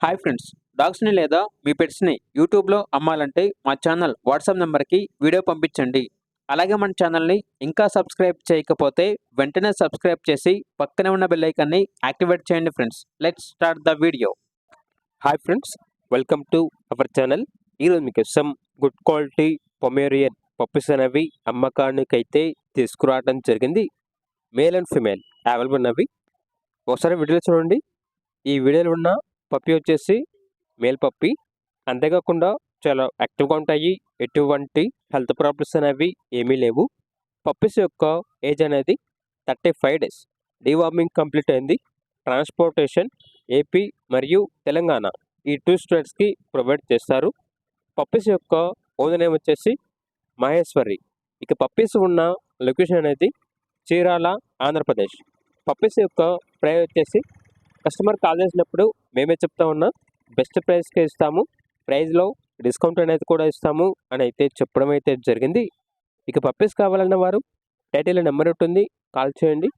Hi friends, డాగ్స్‌ని లేదా మీ పెట్స్‌ని యూట్యూబ్‌లో అమ్మాలంటే మా ఛానల్ వాట్సాప్ నంబర్‌కి వీడియో పంపించండి. అలాగే మన ఛానల్‌ని ఇంకా సబ్స్క్రైబ్ చేయకపోతే వెంటనే సబ్స్క్రైబ్ చేసి పక్కనే ఉన్న బెల్ ఐకాన్‌ని యాక్టివేట్ చేయండి friends. Let's start the video. Hi friends, welcome to our channel. ఈరోజు మీకోసం గుడ్ క్వాలిటీ పొమేరియన్ పప్పీస్ అనేవి అమ్మకానికైతే తీసుకురావడం జరిగింది. మేల్ అండ్ ఫిమేల్ అవైలబుల్ ఉన్నవి. ఒకసారి వీడియో చూడండి. ఈ వీడియోలో ఉన్న పప్పీ వచ్చేసి మేల్ పప్పీ. అంతేకాకుండా చాలా యాక్టివ్గా ఉంటాయి. ఎటువంటి హెల్త్ ప్రాబ్లమ్స్ అనేవి ఏమీ లేవు. పప్పీస్ యొక్క ఏజ్ అనేది 35 డేస్. డీవార్మింగ్ కంప్లీట్ అయింది. ట్రాన్స్పోర్టేషన్ ఏపీ మరియు తెలంగాణ ఈ 2 స్టేట్స్కి ప్రొవైడ్ చేస్తారు. పప్పీస్ యొక్క ఓనర్ నేమ్ వచ్చేసి మహేశ్వరి. ఇక పప్పీస్ ఉన్న లొకేషన్ అనేది చీరాల, ఆంధ్రప్రదేశ్. పప్పీస్ యొక్క ప్రైస్ వచ్చేసి కస్టమర్ కాల్ చేసినప్పుడు మేమే చెప్తా ఉన్నాం, బెస్ట్ ప్రైస్కే ఇస్తాము, ప్రైస్లో డిస్కౌంట్ అనేది కూడా ఇస్తాము అని అయితే చెప్పడం అయితే జరిగింది. ఇక పప్పీస్ కావాలన్న వారు టైటిల్ నెంబర్ ఉంటుంది, కాల్ చేయండి.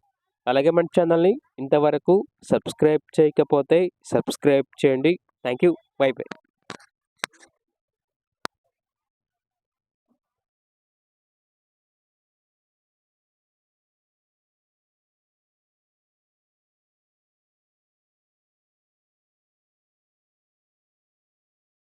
అలాగే మన ఛానల్ని ఇంతవరకు సబ్స్క్రైబ్ చేయకపోతే సబ్స్క్రైబ్ చేయండి. Thank you. By by.